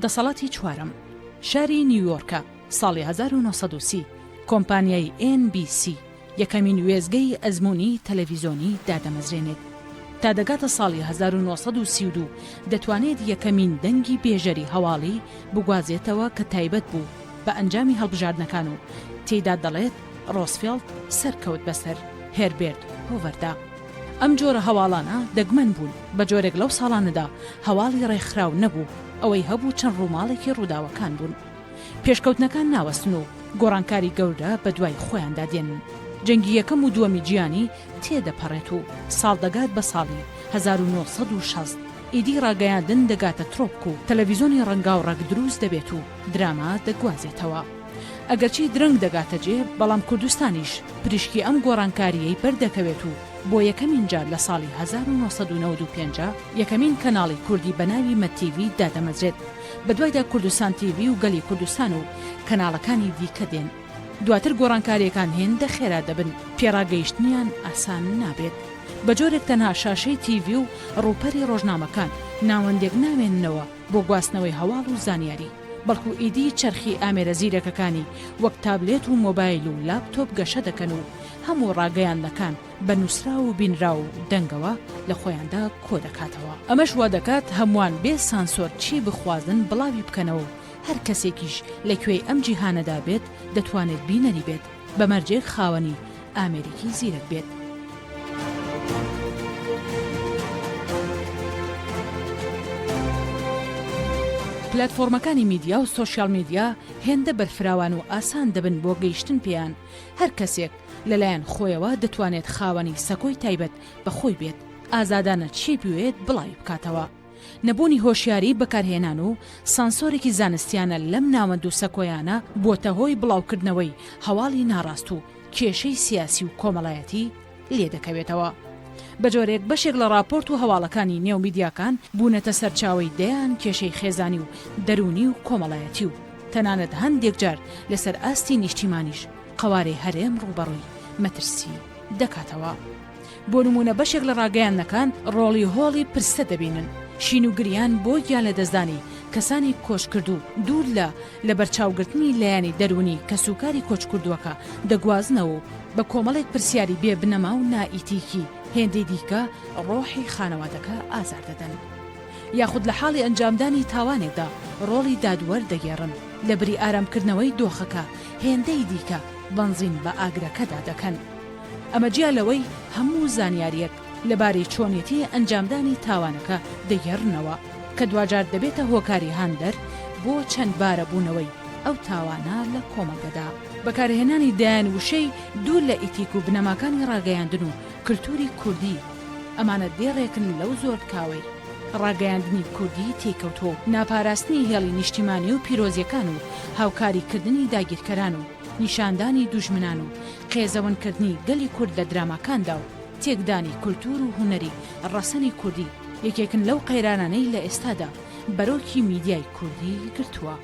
دەسەڵاتی چوارم شاری نیویۆرکە ساڵی 1930 کۆمپانیای NBC یەکەمین وێزگەی ئەزموونی تەلەڤیزۆنی دادەمەزرێنێت تا دەگاتە ساڵی 1932 دەتوانێت یەکەمین دەنگی بێژەری هەواڵی بگوازێتەوە کە تایبەت بوو بە ئەنجامی هەڵبژاردنەکان و تێیدا دەڵێت ڕۆزفێلد سەرکەوت بەسەر هێربێرت هۆڤەردا. ئەم جۆرە هەواڵانە دەگمەن بوون بە جۆرێک لەو ساڵانەدا هەواڵی ڕێکخراو نەبوو، ئەوەی هەبوو چەند ڕووماڵێکی ڕووداوەکان بوون. پێشکەوتنەکان ناوەستن و گۆڕانکاری گەورە بە دوای خۆیاندا دێنن. جەنگی یەکەم و دووەمی جیهانی تێدەپەڕێت و ساڵ دەگات بە ساڵی 1960 ئیدی ڕاگەیاندن دەگاتە ترۆپک و تەلەڤیزۆنی ڕەنگا و ڕەگ دروست دەبێت و دراما دەگوازێتەوە. ئەگەرچی درەنگ دەگاتە جێ بەڵام کوردستانیش پریشکی ئەم گۆڕانکاریەی بەردەکەوێت و بۆ یەکەمین جار لە ساڵی 1995 یەکەمین کەناڵی کوردی بەناوی مەتیڤی دادەمەزرێت. بەدوایدا کوردستان تیڤی و گەلی کوردستان و کەناڵەکانی دیکە دێن. دواتر گۆڕانکاریەکان هێندە خێرا دەبن، پێڕاگەیشتنیان ئاسان نابێت. بە جۆرێک تەنها شاشەی تیڤی و ڕووپەری ڕۆژنامەکان ناوەندێک نامێننەوە بۆ گواستنەوەی هەواڵ و زانیاری، بەڵکو ئیدی چەرخی ئامێرە زیرەکەکانی وەک تابلێت و مۆبایل و لاپتۆپ گەشە دەکەن و هەموو ڕاگەیاندەکان بە نووسرا و بینرا و دەنگەوە لە خۆیاندا کۆ دەکاتەوە. ئەمەش وا دەکات هەمووان بێ سانسۆر چی بخوازن بڵاوی بکەنەوە. هەر کەسێکیش لەکوێی ئەم جیهانەدا بێت دەتوانێت بینەری بێت، بەمەرجێک خاوەنی ئامێریکی زیرەک بێت. پلەتفۆرمەکانی میدیا و سۆشیال میدیا هێندە بەرفراوان و ئاسان دەبن بۆ گەیشتن پێیان. هەر کەسێک لەلایەن خۆیەوە دەتوانێت خاوەنی سەکۆی تایبەت بە خۆی بێت، ئازادانە چی بوێت بڵاوی بکاتەوە. نەبوونی هۆشیاری بەکارهێنان و سانسۆرێکی زانستیانە لەم ناوەند و سەکۆیانە بۆتە هۆی بڵاوکردنەوەی هەواڵی ناڕاست و کێشەی سیاسی و کۆمەڵایەتی لێ دەکەوێتەوە. بە جۆرێک بەشێک لە راپۆرت و هەواڵەکانی نێومیدیاکان بوونەتە سەرچاوی دەیان کێشەی خێزانی و دەرونی و کۆمەڵایەتی و تەنانەت هەندێک جار لەسەر ئاستی نیشتیمانیش قەوارەی هەرێم ڕوبەڕووی مەترسی دەکاتەوە. بۆ نمونە بەشێک لە ڕاگەیاندەکان ڕۆڵی هۆڵی پرسە دەبینن، شین و گریان بۆ گیان لە دەستدانی کەسانی کۆچ کردو دوور لە بەرچاوگرتنی لایەنی دەرونی کە سوکاری کۆچ کردووەکە دەگوازنەوە بە کۆمەڵێک پرسیاری بێ بنەما و نائیتیکی هێندەی دیکە ڕۆحی خانەوادەکە ئازار دەدەن. یاخود لە حاڵی ئەنجامدانی تاوانێکدا ڕۆڵی دادوەر دەگێڕن، لە بری ئارامکردنەوەی دۆخەکە هێندەی دیکە بەنزین بە ئاگرەکەدا دەکەن. ئەمە جیا لەوەی هەموو زانیاریەک لەبارەی چۆنیەتی ئەنجامدانی تاوانەکە دەگێڕنەوە کە دوجار دەبێتە هۆکاری هاندەر بۆ چەند بارە بوونەوەی ئەو تاوانە لە کۆمەڵگەدا. بەکارهێنانی دایان وشەی دوور لە ئیتیک و بنەماکانی ڕاگەیاندن و کللتوری کوردی، ئەمانە دێڕێکن لەو زۆر کاوەی ڕاگەیاندنی کوردی تێکەوتۆ، ناپاراستنی هێڵی نیشتیمانی و پیرۆزیەکان و هاوکاریکردنی داگیرکەران و نیشاندانی دوژمنان و قێزەوەندکردنی گەلی کورد لە دراماکاندا و تێکدانی کولتور و هونەری ڕەسەنی کوردی یەکێکن لەو قەیرانانەی لە ئێستادا بەرۆکی میدیای کوردی گرتووە.